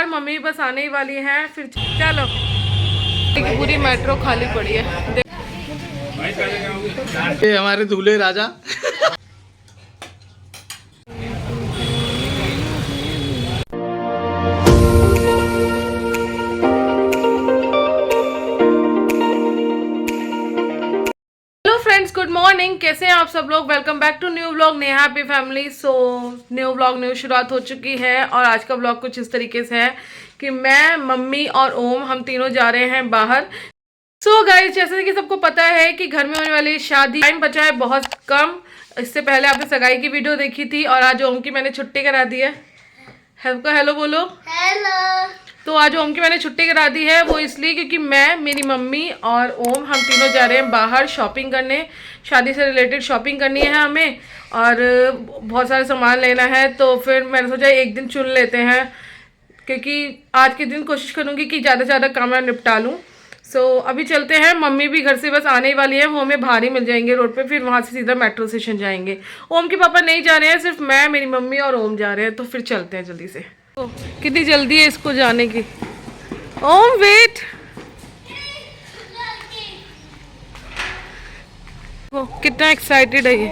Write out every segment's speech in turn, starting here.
नमस्कार। मम्मी बस आने ही वाली हैं, फिर चलो। पूरी मेट्रो खाली पड़ी है। ये हमारे दूल्हे राजा। फ्रेंड्स गुड मॉर्निंग, कैसे हैं आप सब लोग। Welcome back to new vlog Neha happy family. So new vlog new शुरुआत हो चुकी है और आज का व्लॉग कुछ इस तरीके से है कि मैं, मम्मी और ओम हम तीनों जा रहे हैं बाहर। सो गाइस, जैसे कि सबको पता है कि घर में होने वाली शादी, टाइम बचा है बहुत कम। इससे पहले आपने सगाई की वीडियो देखी थी और आज ओम की मैंने छुट्टी करा दी है। हेलो बोलो। हेलो। तो आज ओम की मैंने छुट्टी करा दी है, वो इसलिए क्योंकि मैं, मेरी मम्मी और ओम हम तीनों जा रहे हैं बाहर शॉपिंग करने। शादी से रिलेटेड शॉपिंग करनी है हमें और बहुत सारे सामान लेना है। तो फिर मैंने सोचा एक दिन चुन लेते हैं, क्योंकि आज के दिन कोशिश करूँगी कि ज़्यादा से ज़्यादा काम मैं निपटा लूँ। सो अभी चलते हैं। मम्मी भी घर से बस आने ही वाली है, वो हमें बाहर ही मिल जाएंगे रोड पे, फिर वहाँ से सीधा मेट्रो स्टेशन जाएंगे। ओम के पापा नहीं जा रहे हैं, सिर्फ मैं, मेरी मम्मी और ओम जा रहे हैं। तो फिर चलते हैं जल्दी से। तो कितनी जल्दी है इसको जाने की। ओम वेट, वो कितना एक्साइटेड है ये।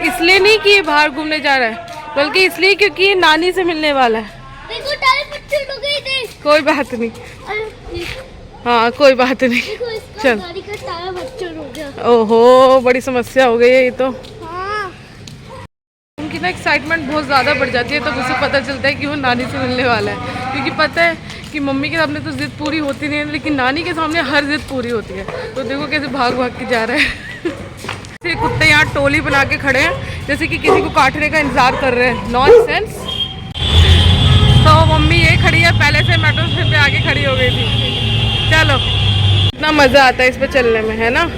इसलिए नहीं कि ये बाहर घूमने जा रहा है, बल्कि इसलिए क्योंकि ये नानी से मिलने वाला है। कोई बात नहीं, हाँ कोई बात नहीं। चल, ओहो बड़ी समस्या हो गई है ये तो। उनकी ना एक्साइटमेंट बहुत ज़्यादा बढ़ जाती है, तब उसे पता चलता है कि वो नानी से मिलने वाला है। क्योंकि पता है कि मम्मी के सामने तो जिद पूरी होती नहीं है, लेकिन नानी के सामने हर जिद पूरी होती है। तो देखो कैसे भाग भाग के जा रहा है। जैसे कुत्ते यहाँ टोली बना के खड़े हैं, जैसे कि किसी को काटने का इंतजार कर रहे हैं। नॉनसेंस। तो मम्मी ये खड़ी है, पहले से मेट्रो स्टेशन पे आके खड़ी हो गई थी। चलो, इतना मज़ा आता है इस पे चलने में, है ना।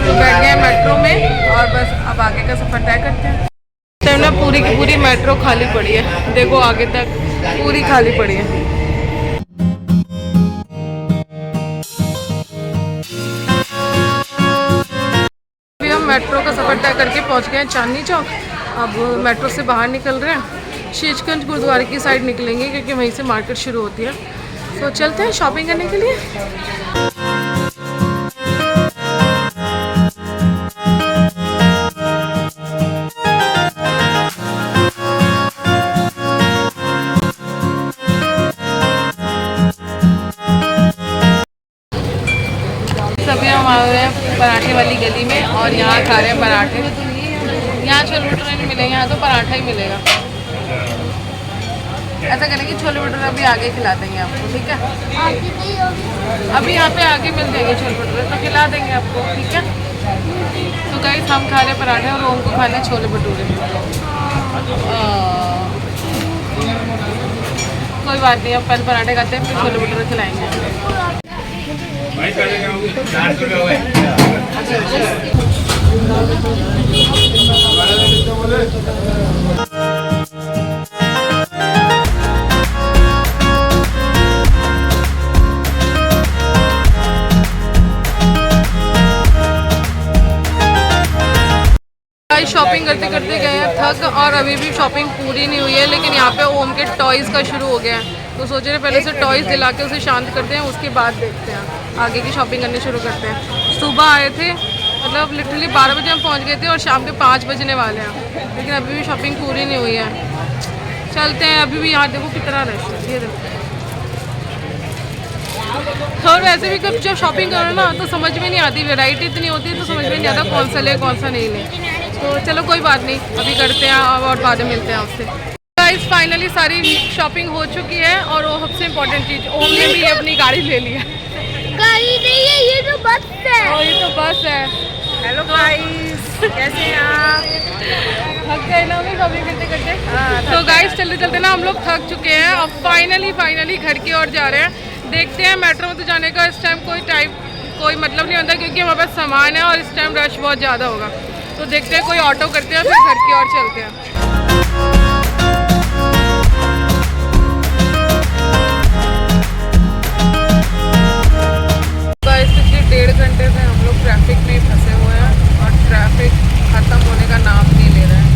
बैठ गए मेट्रो में और बस अब आगे का सफर तय करते हैं। तो ना पूरी की पूरी मेट्रो खाली पड़ी है, देखो आगे तक पूरी खाली पड़ी है। अभी हम मेट्रो का सफर तय करके पहुंच गए हैं चांदनी चौक। अब मेट्रो से बाहर निकल रहे हैं, शीशगंज गुरुद्वारे की साइड निकलेंगे क्योंकि वहीं से मार्केट शुरू होती है। तो चलते हैं शॉपिंग करने के लिए। सभी हम आए हुए हैं पराठे वाली गली में और यहाँ खा रहे हैं पराठे। यहाँ छोले भटूरे नहीं मिलेंगे, यहाँ तो पराठा ही मिलेगा। ऐसा करेंगे छोले भटूरे अभी आगे खिला देंगे आपको, ठीक है। अभी यहाँ पे आगे मिल जाएंगे छोले भटूरे, तो खिला देंगे आपको, ठीक है। तो गाइस हम खा रहे हैं पराठे और ओम को खाने छोले भटूरे। कोई बात नहीं, अब पहले पराठे खाते हैं फिर छोले भटूरे खिलाएंगे। शॉपिंग करते करते गए हैं थक, और अभी भी शॉपिंग पूरी नहीं हुई है। लेकिन यहाँ पे ओम के टॉयज़ का शुरू हो गया है, तो सोच रहे पहले से टॉयज़ दिला के उसे शांत करते हैं, उसके बाद देखते हैं आगे की शॉपिंग करनी शुरू करते हैं। सुबह आए थे, मतलब लिटरली 12 बजे हम पहुँच गए थे और शाम के 5 बजने वाले हैं, लेकिन अभी भी शॉपिंग पूरी नहीं हुई है। चलते हैं। अभी भी यहाँ देखो कितना रश है, ये देखो। और वैसे भी कब जब शॉपिंग करो ना तो समझ में नहीं आती, वैरायटी इतनी होती है तो समझ में नहीं आता कौन सा ले कौन सा नहीं ले। तो चलो कोई बात नहीं, अभी करते हैं और बाद में मिलते हैं आपसे। गाइस फाइनली सारी शॉपिंग हो चुकी है और वो सबसे इम्पोर्टेंट चीज़, ओम ने भी अपनी गाड़ी ले लिया। गाड़ी नहीं है, ये तो बस है। ये तो बस है। हेलो गाइस, कैसे हैं आप? थक गए ना हमें शॉपिंग करते करते। तो गाइस चलते चलते ना हम लोग थक चुके हैं। अब फाइनली घर की ओर जा रहे हैं। देखते हैं मेट्रो में तो जाने का इस टाइम कोई मतलब नहीं होता, क्योंकि हमारे पास सामान है और इस टाइम रश बहुत ज़्यादा होगा। तो देखते हैं कोई ऑटो करते हैं, फिर घर की ओर चलते हैं। पिछले 1.5 घंटे से हम लोग ट्रैफिक में फंसे हुए हैं और ट्रैफिक ख़त्म होने का नाम नहीं ले रहा है।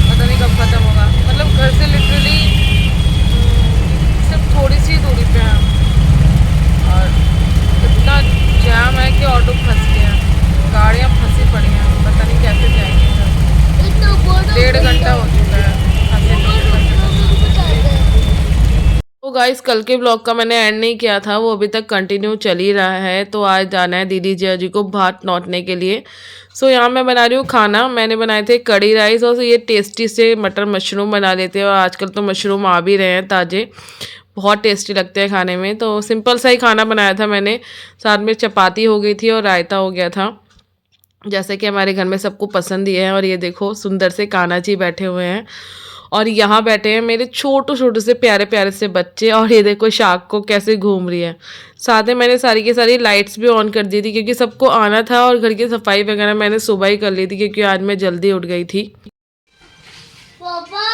पता नहीं कब ख़त्म होगा। मतलब घर से लिटरली सिर्फ थोड़ी सी दूरी पे हैं और इतना जाम है कि ऑटो फंस गया, गाड़ियाँ फंसी पड़ी हैं, पता नहीं कैसे जाएंगे सर। 1.5 घंटा हो चुका है तो गाइस, कल के ब्लॉग का मैंने एंड नहीं किया था, वो अभी तक कंटिन्यू चल ही रहा है। तो आज जाना है दीदी जी को भात नौतने के लिए। सो यहाँ मैं बना रही हूँ खाना। मैंने बनाए थे कड़ी राइस और ये टेस्टी से मटर मशरूम बना लेते हैं, और आजकल तो मशरूम आ भी रहे हैं ताज़े, बहुत टेस्टी लगते हैं खाने में। तो सिंपल सा ही खाना बनाया था मैंने, साथ में चपाती हो गई थी और रायता हो गया था, जैसे कि हमारे घर में सबको पसंद ही है। और ये देखो सुंदर से कान्हा जी बैठे हुए हैं और यहाँ बैठे हैं मेरे छोटे छोटे से प्यारे प्यारे से बच्चे। और ये देखो शाक को कैसे घूम रही है। साथ में मैंने सारी की सारी लाइट्स भी ऑन कर दी थी, क्योंकि सबको आना था और घर की सफाई वगैरह मैंने सुबह ही कर ली थी, क्योंकि आज मैं जल्दी उठ गई थी। पापा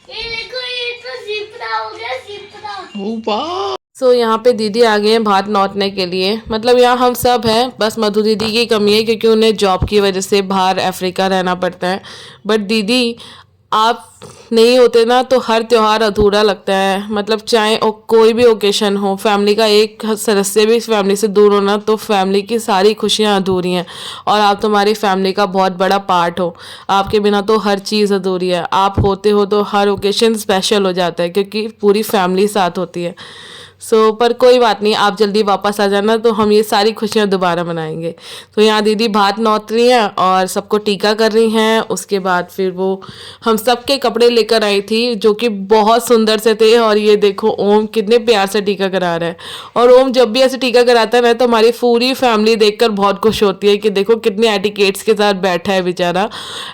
ये देखो, ये तो सिपरा हो गया, सिपरा। सो यहाँ पे दीदी आ गए हैं भात नौतने के लिए। मतलब यहाँ हम सब हैं, बस मधु दीदी की कमी है, क्योंकि उन्हें जॉब की वजह से बाहर अफ्रीका रहना पड़ता है। बट दीदी आप नहीं होते ना तो हर त्यौहार अधूरा लगता है। मतलब चाहे कोई भी ओकेशन हो, फैमिली का एक सदस्य भी फैमिली से दूर होना तो फैमिली की सारी खुशियाँ अधूरी हैं। और आप तुम्हारी फैमिली का बहुत बड़ा पार्ट हो, आपके बिना तो हर चीज़ अधूरी है। आप होते हो तो हर ओकेशन स्पेशल हो जाता है, क्योंकि पूरी फैमिली साथ होती है। पर कोई बात नहीं, आप जल्दी वापस आ जाना तो हम ये सारी खुशियाँ दोबारा मनाएंगे। तो यहाँ दीदी भात नौत रही हैं और सबको टीका कर रही हैं। उसके बाद फिर वो हम सबके कपड़े लेकर आई थी, जो कि बहुत सुंदर से थे। और ये देखो ओम कितने प्यार से टीका करा रहा है। और ओम जब भी ऐसे टीका कराता है ना तो हमारी पूरी फैमिली देखकर बहुत खुश होती है कि देखो कितने एटिकेट्स के साथ बैठा है बेचारा।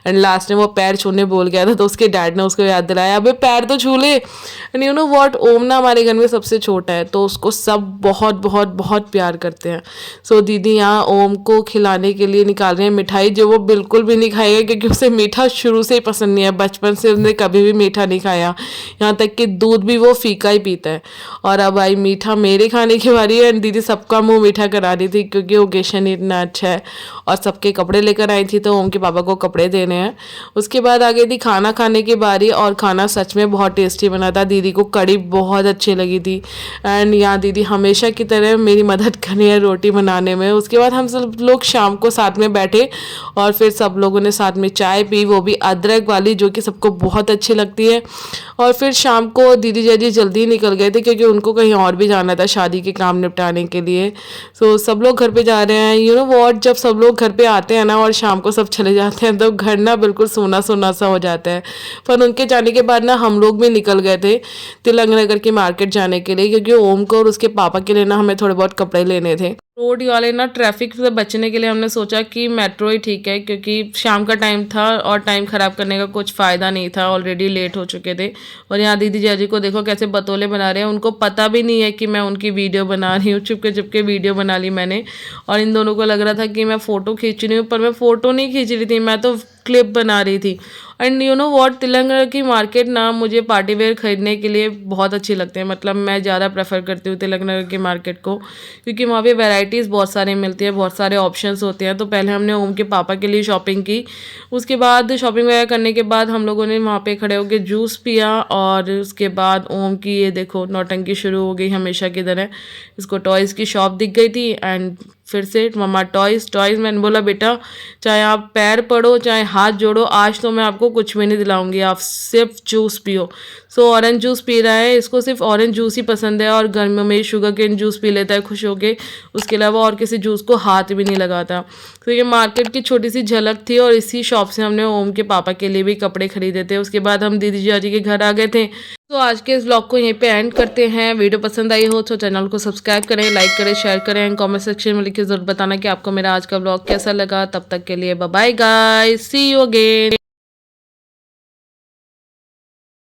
एंड लास्ट में वो पैर छूने बोल गया था, तो उसके डैड ने उसको याद दिलाया, अबे पैर तो छू ले। एंड यू नो व्हाट, ओम ना हमारे घर में सबसे छोटा है, तो उसको सब बहुत बहुत बहुत प्यार करते हैं। सो दीदी यहाँ ओम को खिलाने के लिए निकाल रहे हैं मिठाई, जो वो बिल्कुल भी नहीं खाएगा, क्योंकि उसे मीठा शुरू से ही पसंद नहीं है। बचपन से उसने कभी भी मीठा नहीं खाया, यहाँ तक कि दूध भी वो फीका ही पीता है। और अब आई मीठा मेरे खाने की बारी है। एंड दीदी सबका मुँह मीठा करा रही थी, क्योंकि ओकेशन इतना अच्छा है। और सबके कपड़े लेकर आई थी, तो ओम के पापा को कपड़े देने हैं। उसके बाद आ गई थी खाना खाने की बारी, और खाना सच में बहुत टेस्टी बना था। दीदी को कड़ी बहुत अच्छी लगी थी। एंड यहाँ दीदी हमेशा की तरह मेरी मदद कर रही है रोटी बनाने में। उसके बाद हम सब लोग शाम को साथ में बैठे और फिर सब लोगों ने साथ में चाय पी, वो भी अदरक वाली, जो कि सबको बहुत अच्छी लगती है। और फिर शाम को दीदी जी जल्दी निकल गए थे, क्योंकि उनको कहीं और भी जाना था शादी के काम निपटाने के लिए। सो सब लोग घर पे जा रहे हैं। यू नो व्हाट, जब सब लोग घर पे आते हैं ना और शाम को सब चले जाते हैं, तो घर ना बिल्कुल सोना सोना सा हो जाता है। पर उनके जाने के बाद ना हम लोग भी निकल गए थे तिलक नगर की मार्केट जाने के लिए, क्योंकि ओम को और उसके पापा के लिए ना हमें थोड़े बहुत कपड़े लेने थे। रोड वाले ना ट्रैफिक से बचने के लिए हमने सोचा कि मेट्रो ही ठीक है, क्योंकि शाम का टाइम था और टाइम ख़राब करने का कुछ फ़ायदा नहीं था, ऑलरेडी लेट हो चुके थे। और यहाँ दीदी जी को देखो कैसे बतौले बना रहे हैं। उनको पता भी नहीं है कि मैं उनकी वीडियो बना रही हूँ। चुपके चुपके वीडियो बना ली मैंने, और इन दोनों को लग रहा था कि मैं फ़ोटो खींच रही हूँ, पर मैं फ़ोटो नहीं खींच रही थी, मैं तो क्लिप बना रही थी। एंड यू नो व्हाट, तिलंगा की मार्केट ना मुझे पार्टी वेयर खरीदने के लिए बहुत अच्छी लगते हैं। मतलब मैं ज़्यादा प्रेफर करती हूँ तिलंगा की मार्केट को, क्योंकि वहाँ पे वैरायटीज़ बहुत सारी मिलती है, बहुत सारे ऑप्शंस होते हैं। तो पहले हमने ओम के पापा के लिए शॉपिंग की। उसके बाद शॉपिंग वगैरह करने के बाद हम लोगों ने वहाँ पे खड़े होकर जूस पिया। और उसके बाद ओम की ये देखो नौटंकी शुरू हो गई हमेशा की तरह। इसको टॉयज़ की शॉप दिख गई थी एंड फिर से मम्मा टॉयज़ टॉयज़। मैंने बोला बेटा चाहे आप पैर पड़ो चाहे हाथ जोड़ो, आज तो मैं आपको कुछ भी नहीं दिलाऊंगी, आप सिर्फ जूस पियो। सो ऑरेंज जूस पी रहा है, इसको सिर्फ ऑरेंज जूस ही पसंद है और गर्मियों में शुगर केन जूस पी लेता है खुश होके। उसके अलावा और किसी जूस को हाथ भी नहीं लगाता। तो ये मार्केट की छोटी सी झलक थी और इसी शॉप से हमने ओम के पापा के लिए भी कपड़े खरीदे थे। उसके बाद हम दीदी जी के घर आ गए थे। तो आज के इस व्लॉग को यहीं पे एंड करते हैं। वीडियो पसंद आई हो तो चैनल को सब्सक्राइब करें, लाइक करें, शेयर करें एंड कमेंट सेक्शन में लिख के जरूर बताना कि आपको मेरा आज का व्लॉग कैसा लगा। तब तक के लिए bye bye guys, see you again.